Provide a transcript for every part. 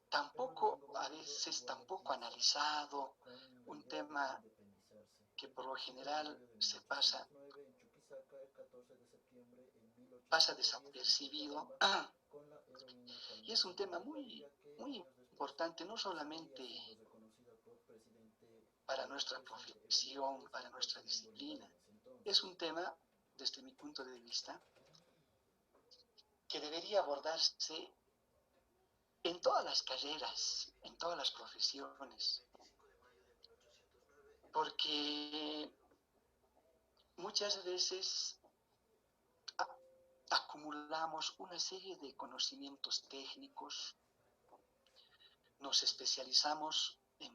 tampoco, a veces tampoco analizado, un tema que por lo general pasa desapercibido, y es un tema muy importante, no solamente para nuestra profesión, para nuestra disciplina. Es un tema, desde mi punto de vista, que debería abordarse en todas las carreras, en todas las profesiones, porque muchas veces acumulamos una serie de conocimientos técnicos, nos especializamos en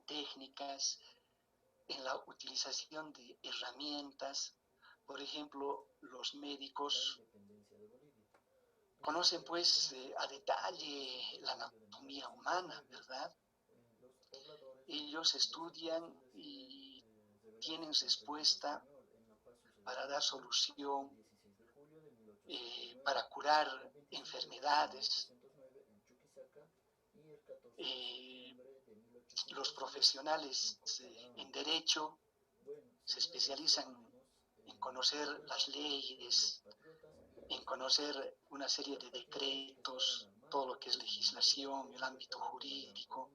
técnicas, en la utilización de herramientas. Por ejemplo, los médicos conocen pues a detalle la anatomía humana, ¿verdad? Ellos estudian y tienen respuesta para dar solución, para curar enfermedades. Los profesionales en derecho se especializan en conocer las leyes, en conocer una serie de decretos, todo lo que es legislación, el ámbito jurídico.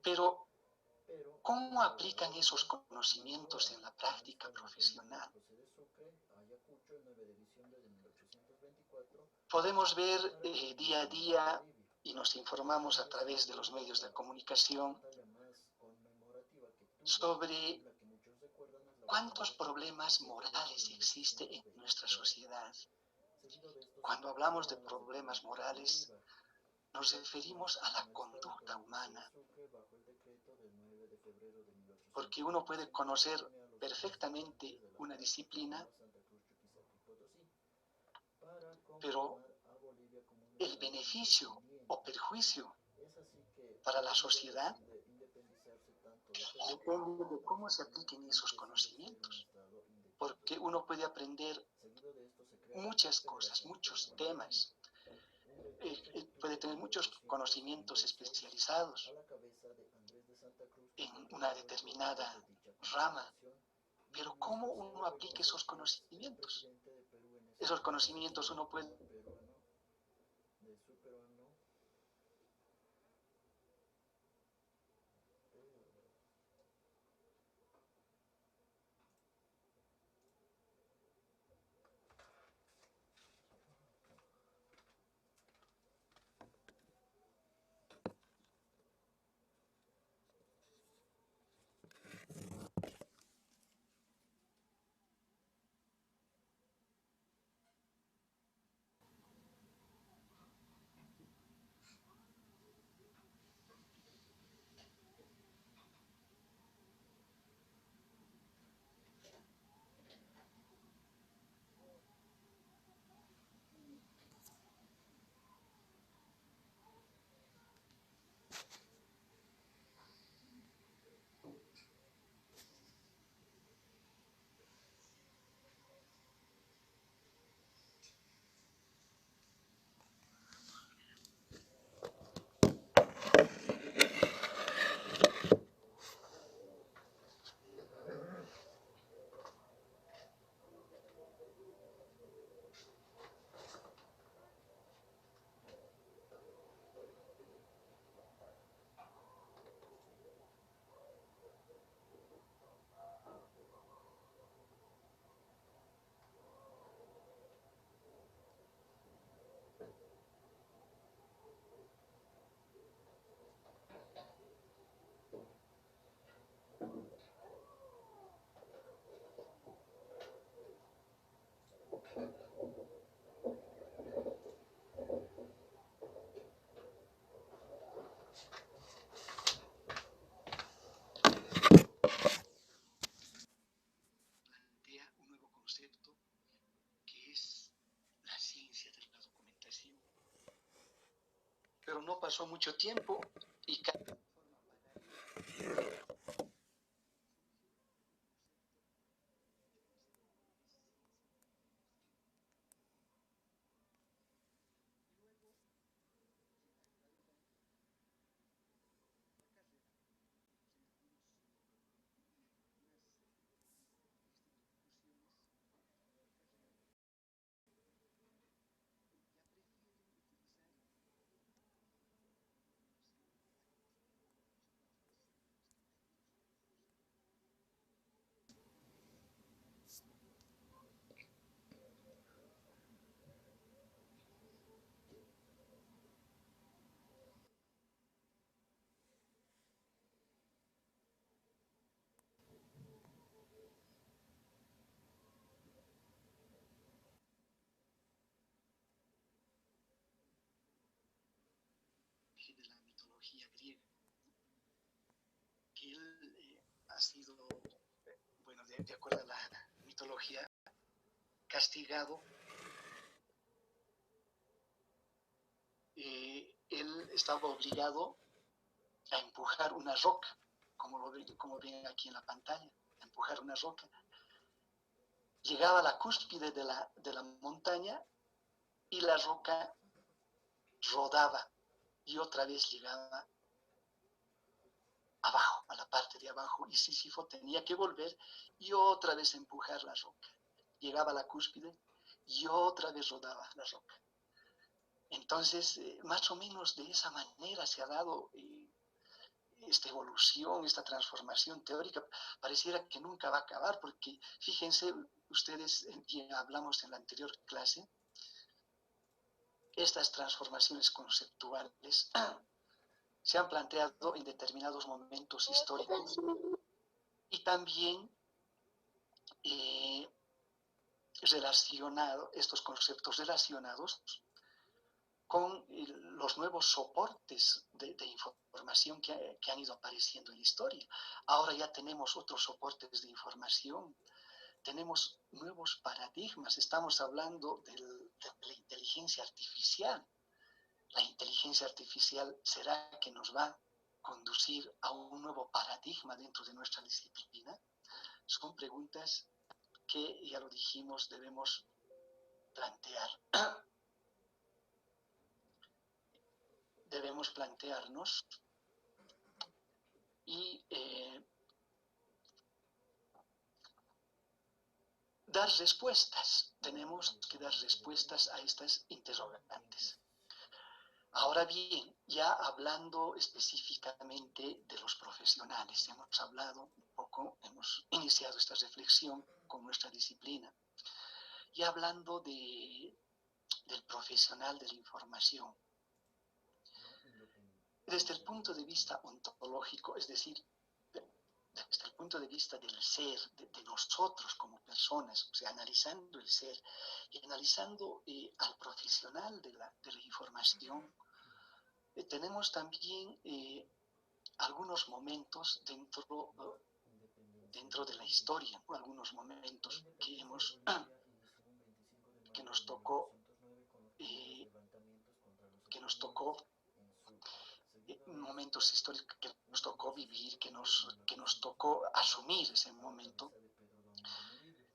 Pero, ¿cómo aplican esos conocimientos en la práctica profesional? Podemos ver día a día y nos informamos a través de los medios de comunicación sobre cuántos problemas morales existen en nuestra sociedad. Cuando hablamos de problemas morales, nos referimos a la conducta humana, porque uno puede conocer perfectamente una disciplina, pero el beneficio o perjuicio para la sociedad depende de cómo se apliquen esos conocimientos, porque uno puede aprender muchas cosas, muchos temas, puede tener muchos conocimientos especializados en una determinada rama, pero ¿cómo uno aplica esos conocimientos? Esos conocimientos uno puede plantea un nuevo concepto que es la ciencia de la documentación. Pero no pasó mucho tiempo y de acuerdo a la mitología, castigado, él estaba obligado a empujar una roca, como ven aquí en la pantalla, a empujar una roca. Llegaba a la cúspide de la montaña y la roca rodaba y otra vez llegaba abajo, a la parte de abajo, y Sísifo tenía que volver y otra vez empujar la roca. Llegaba a la cúspide y otra vez rodaba la roca. Entonces, más o menos de esa manera se ha dado esta evolución, esta transformación teórica. Pareciera que nunca va a acabar, porque fíjense ustedes, ya hablamos en la anterior clase, estas transformaciones conceptuales se han planteado en determinados momentos históricos y también estos conceptos relacionados con los nuevos soportes de información que han ido apareciendo en la historia. Ahora ya tenemos otros soportes de información, tenemos nuevos paradigmas, estamos hablando de la inteligencia artificial. La inteligencia artificial será que nos va a conducir a un nuevo paradigma dentro de nuestra disciplina. Son preguntas que, ya lo dijimos, debemos plantear. Debemos plantearnos y dar respuestas. Tenemos que dar respuestas a estas interrogantes. Ahora bien, ya hablando específicamente de los profesionales, hemos hablado un poco, hemos iniciado esta reflexión con nuestra disciplina, y hablando del profesional de la información, desde el punto de vista ontológico, es decir, desde el punto de vista del ser, de nosotros como personas, o sea, analizando el ser y analizando al profesional de la información, tenemos también algunos momentos dentro de la historia, ¿no? Algunos momentos que nos tocó momentos históricos que nos tocó vivir, que nos tocó asumir ese momento.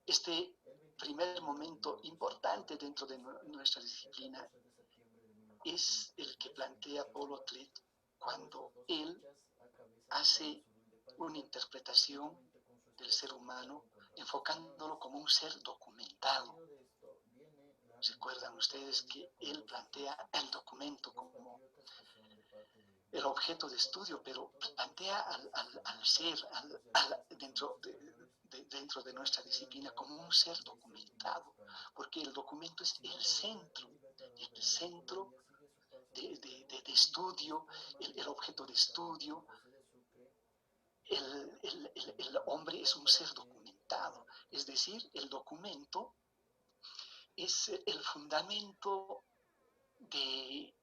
Este primer momento importante dentro de nuestra disciplina es el que plantea Paul Otlet cuando él hace una interpretación del ser humano enfocándolo como un ser documentado. ¿Recuerdan ustedes que él plantea el documento como el objeto de estudio, pero plantea al ser dentro de nuestra disciplina como un ser documentado, porque el documento es el centro de estudio, el objeto de estudio. El hombre es un ser documentado, es decir, el documento es el fundamento de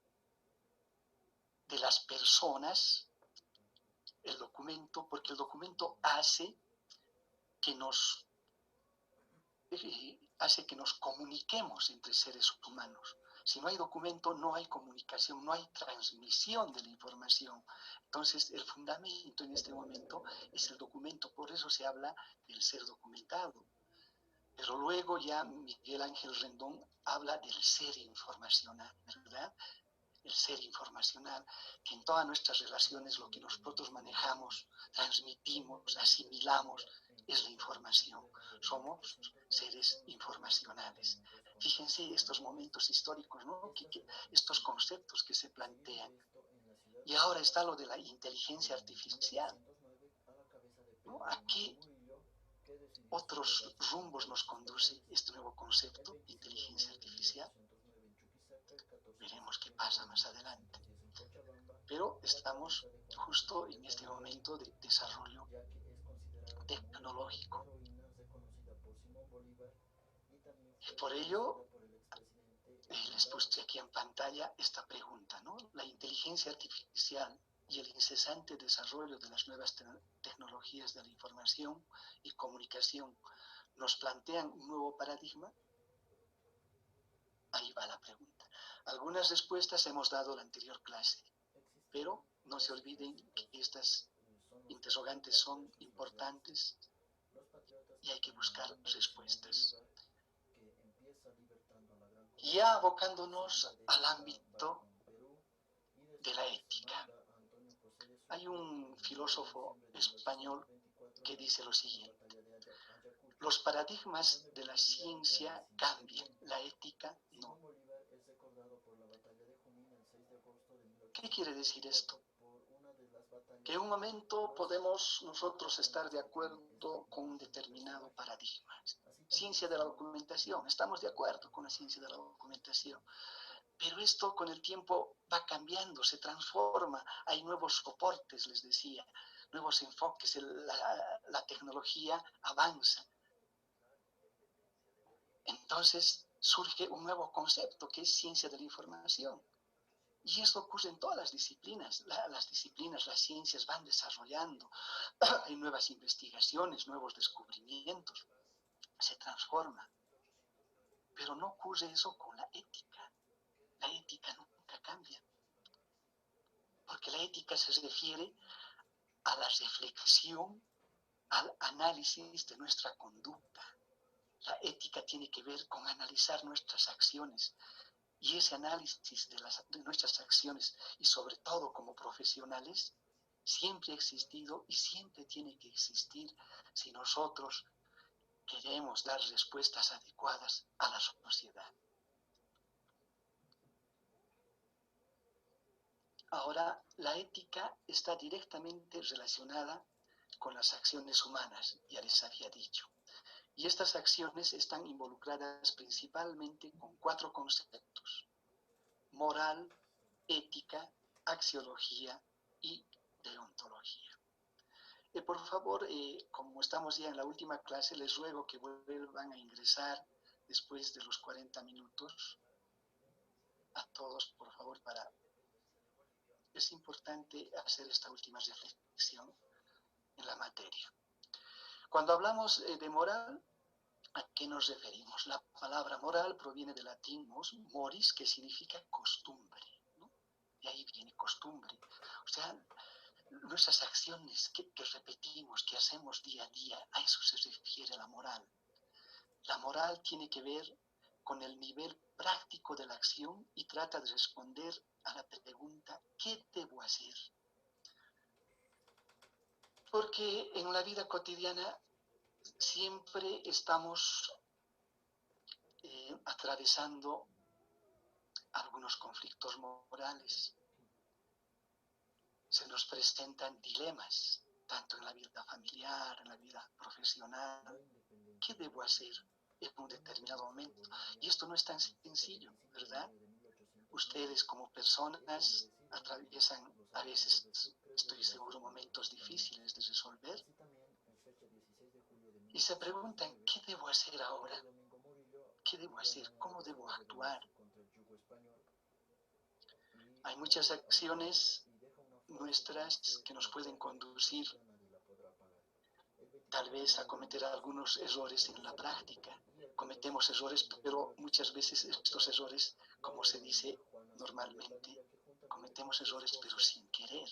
las personas, el documento, porque el documento hace que nos comuniquemos entre seres humanos. Si no hay documento, no hay comunicación, no hay transmisión de la información. Entonces, el fundamento en este momento es el documento, por eso se habla del ser documentado. Pero luego ya Miguel Ángel Rendón habla del ser informacional, ¿verdad? El ser informacional, que en todas nuestras relaciones lo que nosotros manejamos, transmitimos, asimilamos, es la información. Somos seres informacionales. Fíjense estos momentos históricos, ¿no? Estos conceptos que se plantean. Y ahora está lo de la inteligencia artificial, ¿no? ¿A qué otros rumbos nos conduce este nuevo concepto, inteligencia artificial? Veremos qué pasa más adelante. Pero estamos justo en este momento de desarrollo tecnológico. Y por ello, les puse aquí en pantalla esta pregunta, ¿no? La inteligencia artificial y el incesante desarrollo de las nuevas tecnologías de la información y comunicación nos plantean un nuevo paradigma? Ahí va la pregunta. Algunas respuestas hemos dado en la anterior clase, pero no se olviden que estas interrogantes son importantes y hay que buscar respuestas. Ya abocándonos al ámbito de la ética. Hay un filósofo español que dice lo siguiente: los paradigmas de la ciencia cambian, la ética no. ¿Qué quiere decir esto? Que en un momento podemos nosotros estar de acuerdo con un determinado paradigma. Ciencia de la documentación, estamos de acuerdo con la ciencia de la documentación, pero esto con el tiempo va cambiando, se transforma, hay nuevos soportes, les decía, nuevos enfoques, la tecnología avanza. Entonces surge un nuevo concepto que es ciencia de la información. Y eso ocurre en todas las disciplinas. Las ciencias van desarrollando, hay nuevas investigaciones, nuevos descubrimientos, se transforma. Pero no ocurre eso con la ética. La ética nunca cambia. Porque la ética se refiere a la reflexión, al análisis de nuestra conducta. La ética tiene que ver con analizar nuestras acciones. Y ese análisis de nuestras acciones, y sobre todo como profesionales, siempre ha existido y siempre tiene que existir si nosotros queremos dar respuestas adecuadas a la sociedad. Ahora, la ética está directamente relacionada con las acciones humanas, ya les había dicho. Y estas acciones están involucradas principalmente con 4 conceptos: moral, ética, axiología y deontología. Por favor, como estamos ya en la última clase, les ruego que vuelvan a ingresar después de los 40 minutos. A todos, por favor, es importante hacer esta última reflexión en la materia. Cuando hablamos de moral, ¿a qué nos referimos? La palabra moral proviene del latín moris, que significa costumbre, ¿no? De ahí viene costumbre. O sea, nuestras acciones que repetimos, que hacemos día a día, a eso se refiere la moral. La moral tiene que ver con el nivel práctico de la acción y trata de responder a la pregunta: ¿qué debo hacer? Porque en la vida cotidiana siempre estamos atravesando algunos conflictos morales. Se nos presentan dilemas, tanto en la vida familiar, en la vida profesional. ¿Qué debo hacer en un determinado momento? Y esto no es tan sencillo, ¿verdad? Ustedes como personas atraviesan a veces, estoy seguro, momentos difíciles de resolver y se preguntan: ¿qué debo hacer ahora? ¿Qué debo hacer? ¿Cómo debo actuar? Hay muchas acciones nuestras que nos pueden conducir tal vez a cometer algunos errores en la práctica. Cometemos errores, pero muchas veces estos errores, como se dice normalmente, cometemos errores pero sin querer.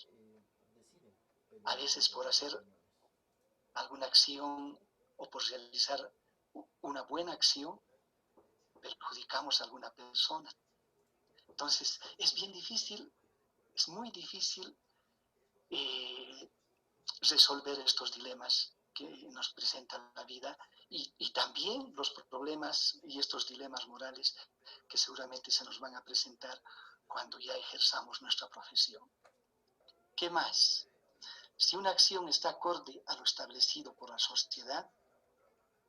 A veces por hacer alguna acción o por realizar una buena acción, perjudicamos a alguna persona. Entonces, es bien difícil, es muy difícil resolver estos dilemas que nos presenta la vida y también los problemas y estos dilemas morales que seguramente se nos van a presentar cuando ya ejerzamos nuestra profesión. ¿Qué más? Si una acción está acorde a lo establecido por la sociedad,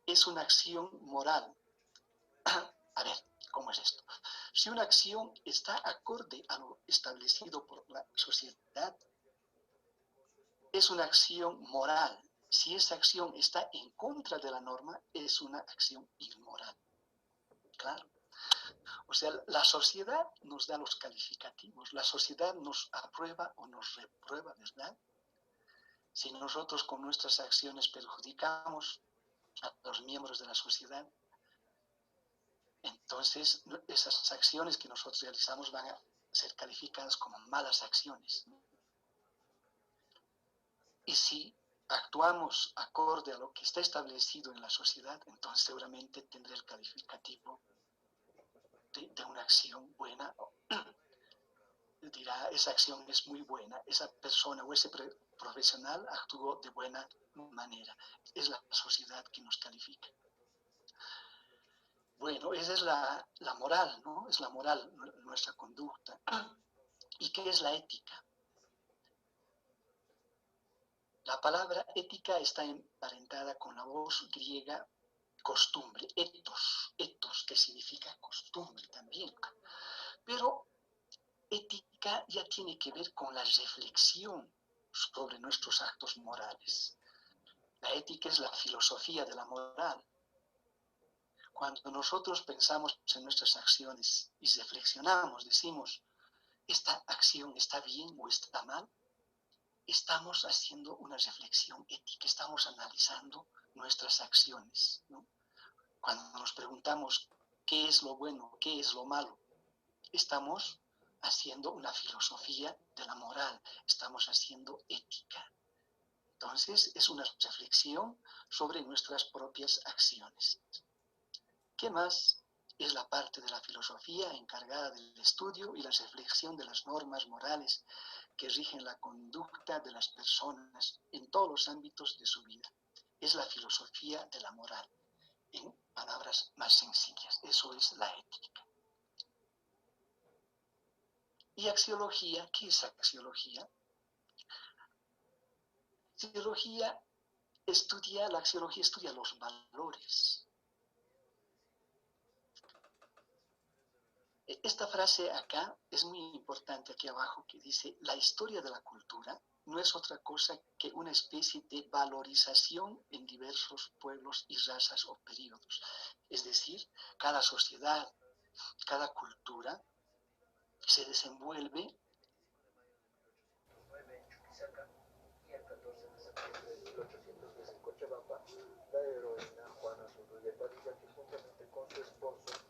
es una acción moral. A ver, ¿cómo es esto? Si una acción está acorde a lo establecido por la sociedad, es una acción moral. Si esa acción está en contra de la norma, es una acción inmoral. Claro. O sea, la sociedad nos da los calificativos, la sociedad nos aprueba o nos reprueba, ¿verdad? Si nosotros con nuestras acciones perjudicamos a los miembros de la sociedad, entonces esas acciones que nosotros realizamos van a ser calificadas como malas acciones. Y si actuamos acorde a lo que está establecido en la sociedad, entonces seguramente tendré el calificativo de una acción buena. Dirá, esa acción es muy buena, esa persona o ese profesional actuó de buena manera. Es la sociedad que nos califica. Bueno, esa es la moral, ¿no? Es la moral, nuestra conducta. ¿Y qué es la ética? La palabra ética está emparentada con la voz griega costumbre, ethos, que significa costumbre también. Pero ética ya tiene que ver con la reflexión sobre nuestros actos morales. La ética es la filosofía de la moral. Cuando nosotros pensamos en nuestras acciones y reflexionamos, decimos, ¿esta acción está bien o está mal? Estamos haciendo una reflexión ética, estamos analizando nuestras acciones, ¿no? Cuando nos preguntamos qué es lo bueno, qué es lo malo, estamos haciendo una filosofía de la moral, estamos haciendo ética. Entonces, es una reflexión sobre nuestras propias acciones. ¿Qué más? Es la parte de la filosofía encargada del estudio y la reflexión de las normas morales que rigen la conducta de las personas en todos los ámbitos de su vida. Es la filosofía de la moral, en palabras más sencillas. Eso es la ética. ¿Y axiología? ¿Qué es axiología? La axiología estudia los valores. Esta frase acá es muy importante, aquí abajo, que dice, la historia de la cultura no es otra cosa que una especie de valorización en diversos pueblos y razas o periodos. Es decir, cada sociedad, cada cultura se desenvuelve la heroína Juana Zurduya Padilla, que juntamente con su esposo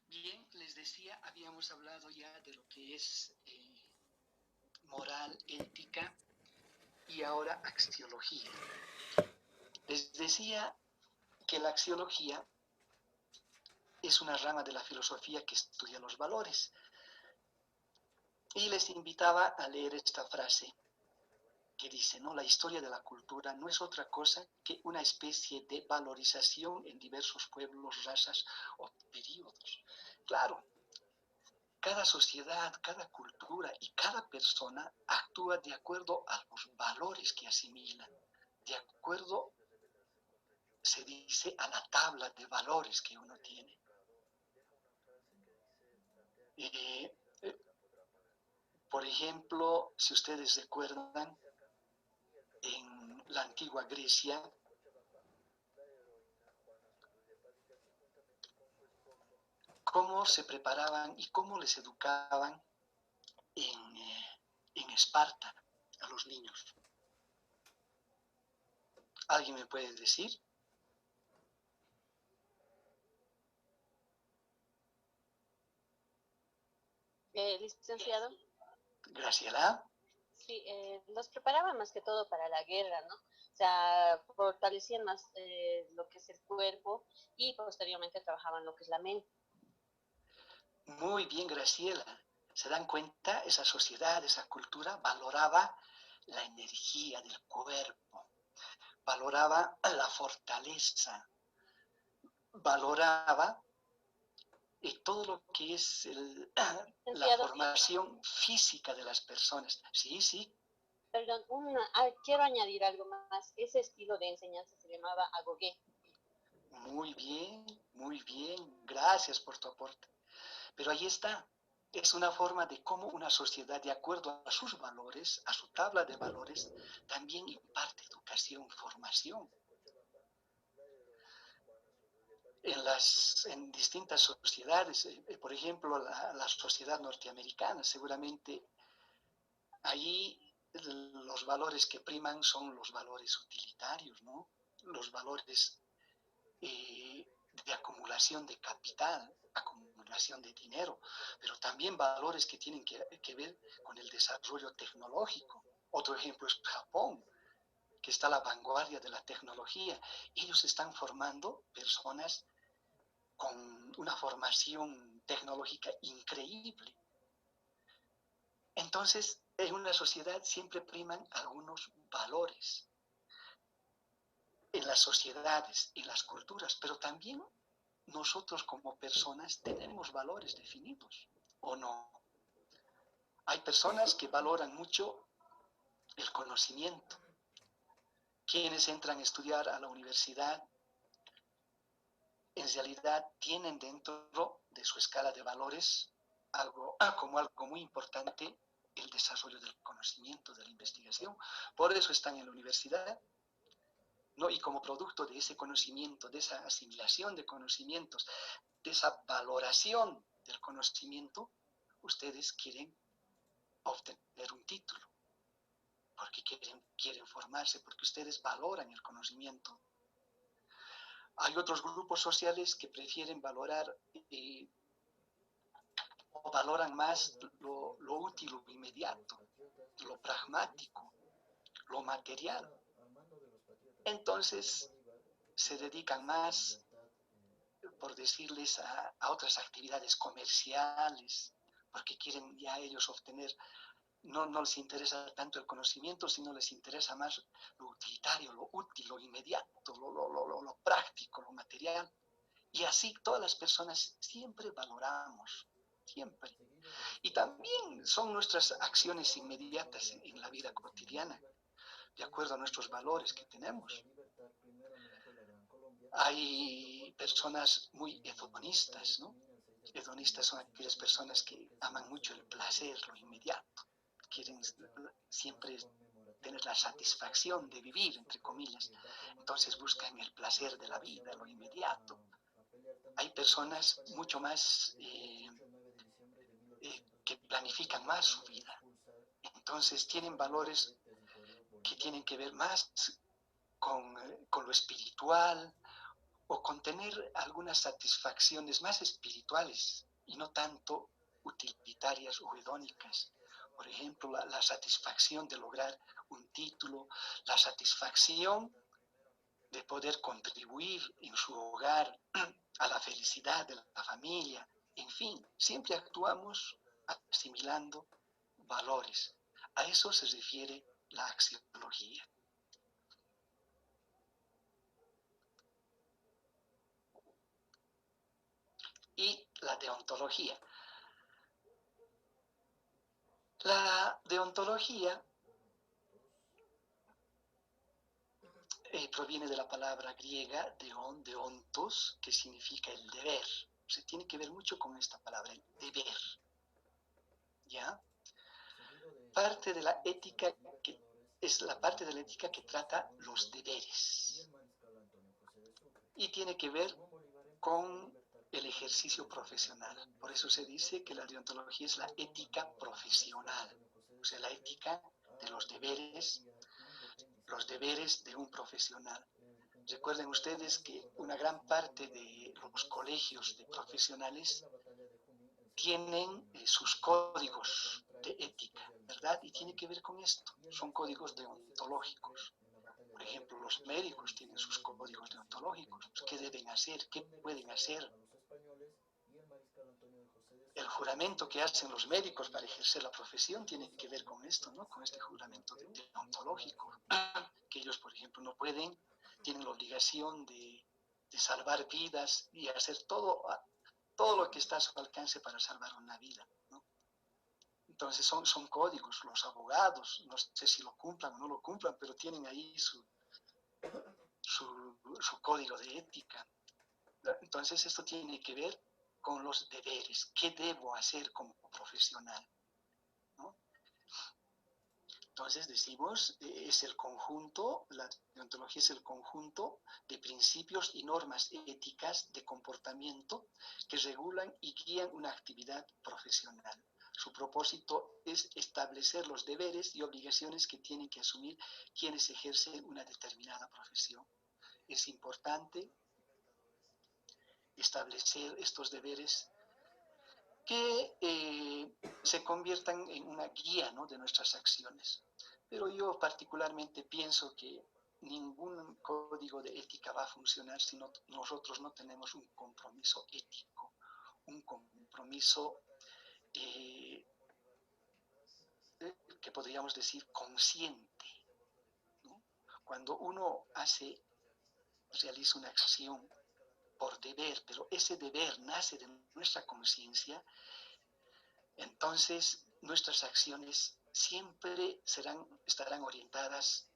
Bien, les decía, habíamos hablado ya de lo que es moral, ética y ahora axiología. Les decía que la axiología es una rama de la filosofía que estudia los valores. Y les invitaba a leer esta frase que dice, ¿no? La historia de la cultura no es otra cosa que una especie de valorización en diversos pueblos, razas o periodos. Claro, cada sociedad, cada cultura y cada persona actúa de acuerdo a los valores que asimilan, de acuerdo se dice a la tabla de valores que uno tiene. Por ejemplo, si ustedes recuerdan, en la antigua Grecia, cómo se preparaban y cómo les educaban en Esparta a los niños. ¿Alguien me puede decir? Licenciado. Graciela. Sí, los preparaban más que todo para la guerra, ¿no? O sea, fortalecían más lo que es el cuerpo y posteriormente trabajaban lo que es la mente. Muy bien, Graciela. ¿Se dan cuenta? Esa sociedad, esa cultura valoraba la energía del cuerpo, valoraba la fortaleza, valoraba todo lo que es la formación física de las personas. Sí, sí. Perdón, quiero añadir algo más. Ese estilo de enseñanza se llamaba agogué. Muy bien. Gracias por tu aporte. Pero ahí está. Es una forma de cómo una sociedad, de acuerdo a sus valores, a su tabla de valores, también imparte educación, formación. En distintas sociedades, por ejemplo, la sociedad norteamericana, seguramente allí los valores que priman son los valores utilitarios, ¿no? Los valores de acumulación de capital, acumulación de dinero, pero también valores que tienen que ver con el desarrollo tecnológico. Otro ejemplo es Japón, que está a la vanguardia de la tecnología. Ellos están formando personas con una formación tecnológica increíble. Entonces, en una sociedad siempre priman algunos valores en las sociedades, en las culturas, pero también nosotros como personas tenemos valores definidos, ¿o no? Hay personas que valoran mucho el conocimiento. Quienes entran a estudiar a la universidad, en realidad tienen dentro de su escala de valores como algo muy importante el desarrollo del conocimiento, de la investigación. Por eso están en la universidad, ¿no? Y como producto de ese conocimiento, de esa asimilación de conocimientos, de esa valoración del conocimiento, ustedes quieren obtener un título, porque quieren formarse, porque ustedes valoran el conocimiento. Hay otros grupos sociales que prefieren valorar o valoran más lo útil, lo inmediato, lo pragmático, lo material. Entonces se dedican más, por decirles, a otras actividades comerciales, porque quieren ya ellos obtener, no les interesa tanto el conocimiento, sino les interesa más lo utilitario, lo útil, lo inmediato, lo práctico, lo material. Y así todas las personas siempre valoramos, siempre. Y también son nuestras acciones inmediatas en la vida cotidiana, de acuerdo a nuestros valores que tenemos. Hay personas muy hedonistas, ¿no? Hedonistas son aquellas personas que aman mucho el placer, lo inmediato. Quieren siempre tener la satisfacción de vivir, entre comillas. Entonces buscan el placer de la vida, lo inmediato. Hay personas mucho más que planifican más su vida. Entonces tienen valores que tienen que ver más con lo espiritual o con tener algunas satisfacciones más espirituales y no tanto utilitarias o hedónicas. Por ejemplo, la satisfacción de lograr un título, la satisfacción de poder contribuir en su hogar a la felicidad de la familia. En fin, siempre actuamos asimilando valores. A eso se refiere la axiología. Y la deontología. La deontología proviene de la palabra griega deontos, que significa el deber. Se tiene que ver mucho con esta palabra, el deber. ¿Ya? Parte de la ética que es la parte de la ética que trata los deberes. Y tiene que ver con el ejercicio profesional. Por eso se dice que la deontología es la ética profesional, o sea, la ética de los deberes de un profesional. Recuerden ustedes que una gran parte de los colegios de profesionales tienen sus códigos de ética, ¿verdad? Y tiene que ver con esto, son códigos deontológicos. Por ejemplo, los médicos tienen sus códigos deontológicos, qué deben hacer, qué pueden hacer. El juramento que hacen los médicos para ejercer la profesión tiene que ver con esto, ¿no? Con este juramento deontológico, que ellos, por ejemplo, no pueden, tienen la obligación de salvar vidas y hacer todo lo que está a su alcance para salvar una vida, ¿no? Entonces son códigos, los abogados, no sé si lo cumplan o no lo cumplan, pero tienen ahí su código de ética. Entonces esto tiene que ver con los deberes, qué debo hacer como profesional, ¿no? Entonces decimos, es el conjunto, la deontología es el conjunto de principios y normas éticas de comportamiento que regulan y guían una actividad profesional. Su propósito es establecer los deberes y obligaciones que tienen que asumir quienes ejercen una determinada profesión. Es importante establecer estos deberes que se conviertan en una guía, ¿no?, de nuestras acciones. Pero yo particularmente pienso que ningún código de ética va a funcionar si nosotros no tenemos un compromiso ético, un compromiso que podríamos decir consciente, ¿no? Cuando uno realiza una acción por deber, pero ese deber nace de nuestra conciencia, entonces nuestras acciones siempre estarán orientadas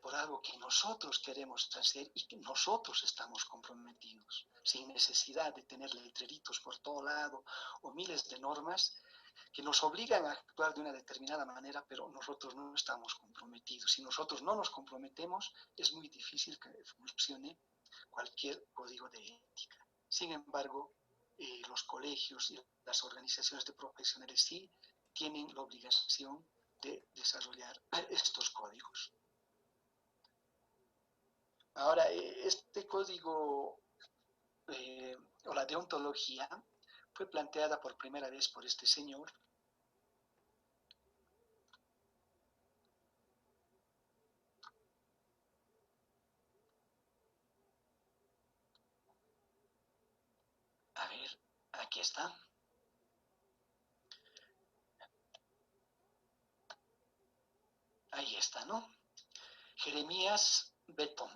por algo que nosotros queremos hacer y que nosotros estamos comprometidos, sin necesidad de tener letreritos por todo lado o miles de normas que nos obligan a actuar de una determinada manera, pero nosotros no estamos comprometidos. Si nosotros no nos comprometemos, es muy difícil que funcione cualquier código de ética. Sin embargo, los colegios y las organizaciones de profesionales sí tienen la obligación de desarrollar estos códigos. Ahora, este código o la deontología fue planteada por primera vez por este señor a ver, aquí está. Ahí está, ¿no? Jeremías Bentham,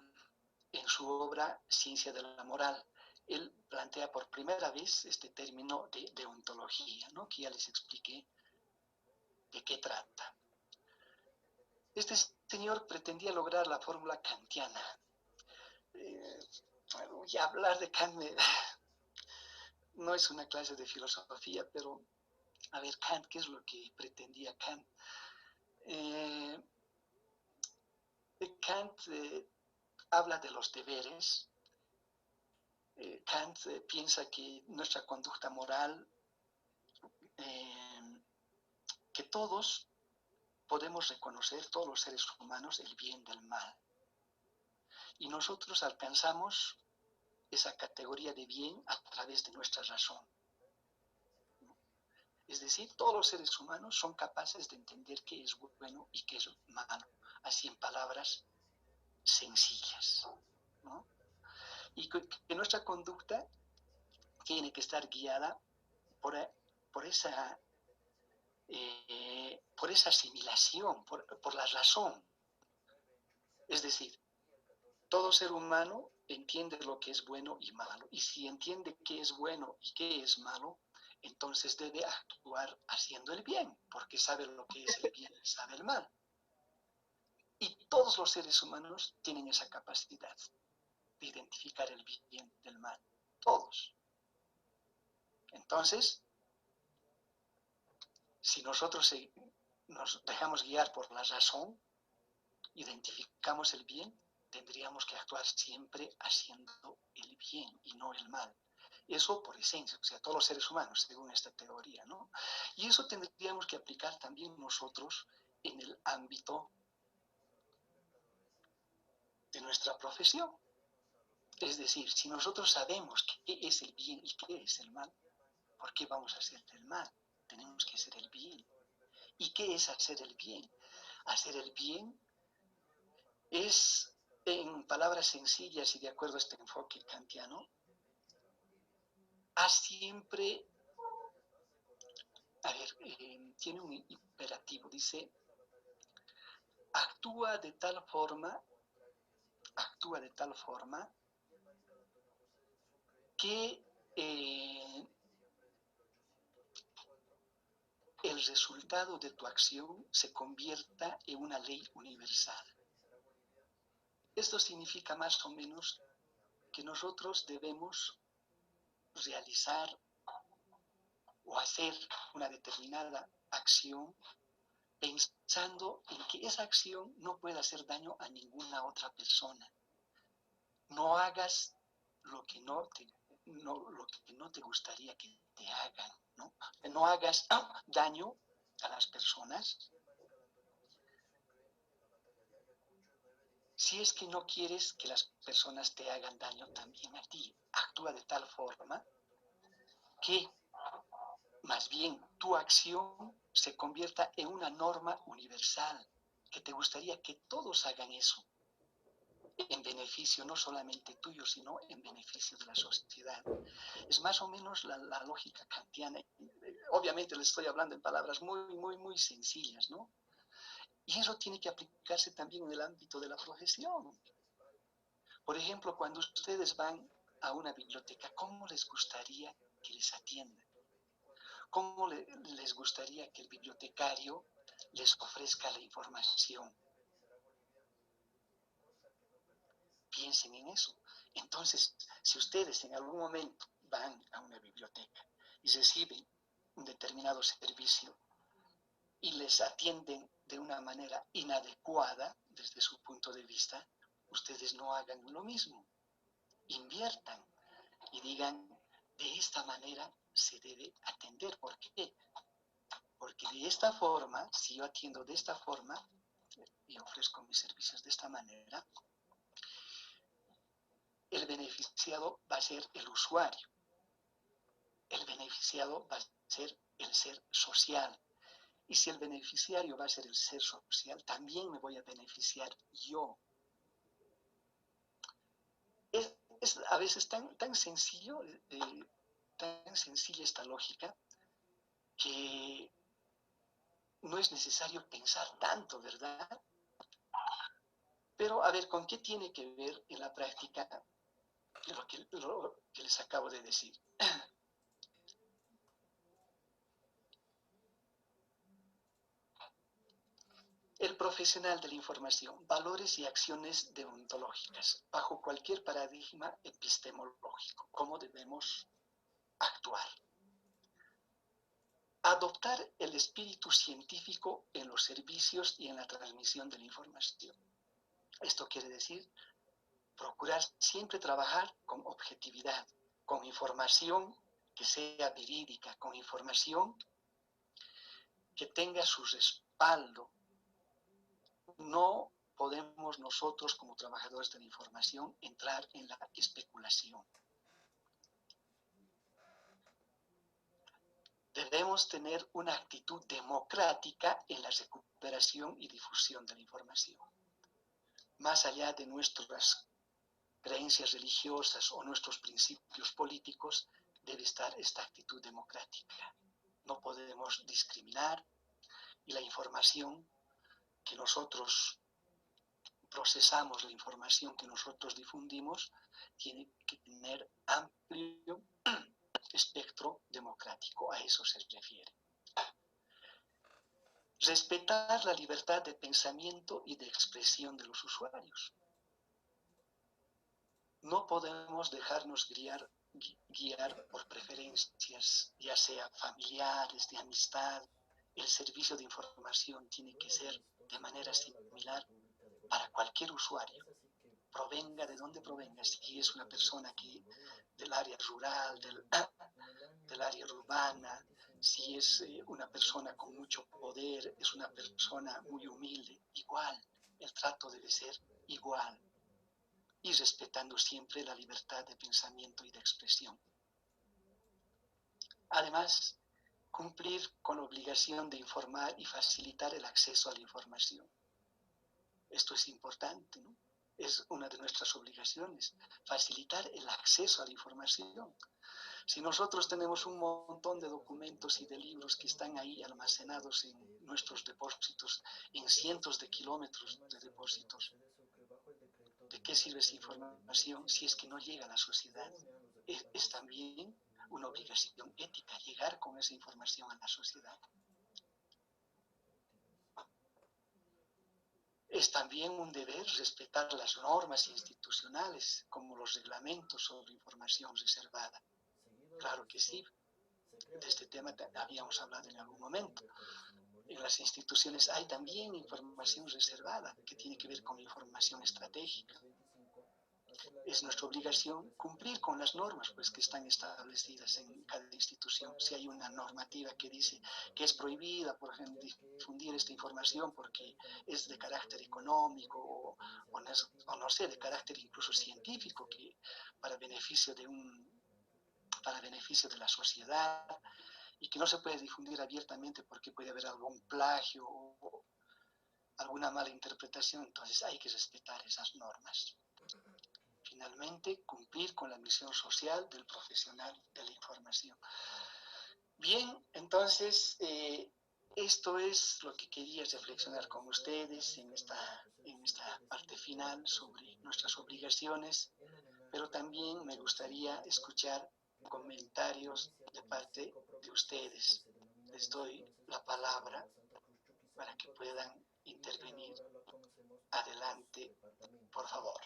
en su obra Ciencia de la Moral, él plantea por primera vez este término de deontología, ¿no?, que ya les expliqué de qué trata. Este señor pretendía lograr la fórmula kantiana. Y hablar de Kant no es una clase de filosofía, pero a ver, Kant, ¿qué es lo que pretendía Kant? Kant habla de los deberes. Kant piensa que nuestra conducta moral, que todos podemos reconocer, todos los seres humanos, el bien del mal. Y nosotros alcanzamos esa categoría de bien a través de nuestra razón. Es decir, todos los seres humanos son capaces de entender qué es bueno y qué es malo, así en palabras sencillas, ¿no? Y que nuestra conducta tiene que estar guiada por esa asimilación, por la razón. Es decir, todo ser humano entiende lo que es bueno y malo, y si entiende qué es bueno y qué es malo, entonces debe actuar haciendo el bien, porque sabe lo que es el bien y sabe el mal. Y todos los seres humanos tienen esa capacidad de identificar el bien del mal. Todos. Entonces, si nosotros nos dejamos guiar por la razón, identificamos el bien, tendríamos que actuar siempre haciendo el bien y no el mal. Eso por esencia, o sea, todos los seres humanos, según esta teoría, ¿no? Y eso tendríamos que aplicar también nosotros en el ámbito de nuestra profesión. Es decir, si nosotros sabemos qué es el bien y qué es el mal, ¿por qué vamos a hacer el mal? Tenemos que hacer el bien. ¿Y qué es hacer el bien? Hacer el bien es, en palabras sencillas y de acuerdo a este enfoque kantiano, siempre, tiene un imperativo, dice, actúa de tal forma que el resultado de tu acción se convierta en una ley universal. Esto significa más o menos que nosotros debemos realizar o hacer una determinada acción pensando en que esa acción no puede hacer daño a ninguna otra persona. No hagas lo que no te gustaría que te hagan, ¿no? No hagas daño a las personas si es que no quieres que las personas te hagan daño también a ti. Actúa de tal forma que más bien tu acción se convierta en una norma universal, que te gustaría que todos hagan eso, en beneficio no solamente tuyo, sino en beneficio de la sociedad. Es más o menos la lógica kantiana. Obviamente les estoy hablando en palabras muy sencillas, ¿no? Y eso tiene que aplicarse también en el ámbito de la profesión. Por ejemplo, cuando ustedes van a una biblioteca, ¿cómo les gustaría que les atiendan? ¿Cómo les gustaría que el bibliotecario les ofrezca la información? Piensen en eso. Entonces, si ustedes en algún momento van a una biblioteca y reciben un determinado servicio y les atienden de una manera inadecuada desde su punto de vista, ustedes no hagan lo mismo. Inviertan y digan, de esta manera se debe atender. ¿Por qué? Porque de esta forma, si yo atiendo de esta forma y ofrezco mis servicios de esta manera, el beneficiado va a ser el usuario. El beneficiado va a ser el ser social. Y si el beneficiario va a ser el ser social, también me voy a beneficiar yo. Es a veces tan sencilla esta lógica que no es necesario pensar tanto, ¿verdad? Pero a ver, ¿con qué tiene que ver en la práctica lo que les acabo de decir? El profesional de la información, valores y acciones deontológicas, bajo cualquier paradigma epistemológico, ¿cómo debemos actuar? Adoptar el espíritu científico en los servicios y en la transmisión de la información. Esto quiere decir procurar siempre trabajar con objetividad, con información que sea verídica, con información que tenga su respaldo. No podemos nosotros, como trabajadores de la información, entrar en la especulación. Debemos tener una actitud democrática en la recuperación y difusión de la información. Más allá de nuestras creencias religiosas o nuestros principios políticos, debe estar esta actitud democrática. No podemos discriminar y la información que nosotros procesamos, la información que nosotros difundimos, tiene que tener amplio espectro democrático. A eso se refiere. Respetar la libertad de pensamiento y de expresión de los usuarios. No podemos dejarnos guiar por preferencias, ya sea familiares, de amistad. El servicio de información tiene que ser de manera similar para cualquier usuario, provenga de donde provenga, si es una persona que del área rural, del área urbana, si es una persona con mucho poder, es una persona muy humilde, igual, el trato debe ser igual y respetando siempre la libertad de pensamiento y de expresión. Además, cumplir con la obligación de informar y facilitar el acceso a la información. Esto es importante, ¿no? Es una de nuestras obligaciones, facilitar el acceso a la información. Si nosotros tenemos un montón de documentos y de libros que están ahí almacenados en nuestros depósitos, en cientos de kilómetros de depósitos, ¿de qué sirve esa información si es que no llega a la sociedad? Es también una obligación ética llegar con esa información a la sociedad. Es también un deber respetar las normas institucionales, como los reglamentos sobre información reservada. Claro que sí, de este tema habíamos hablado en algún momento. En las instituciones hay también información reservada que tiene que ver con información estratégica. Es nuestra obligación cumplir con las normas pues, que están establecidas en cada institución. Si hay una normativa que dice que es prohibida, por ejemplo, difundir esta información porque es de carácter económico o no sé, de carácter incluso científico, que para beneficio de la sociedad y que no se puede difundir abiertamente porque puede haber algún plagio o alguna mala interpretación, entonces hay que respetar esas normas. Finalmente, cumplir con la misión social del profesional de la información. Bien, entonces, esto es lo que quería reflexionar con ustedes en esta parte final sobre nuestras obligaciones, pero también me gustaría escuchar comentarios de parte de ustedes. Les doy la palabra para que puedan intervenir. Adelante, por favor.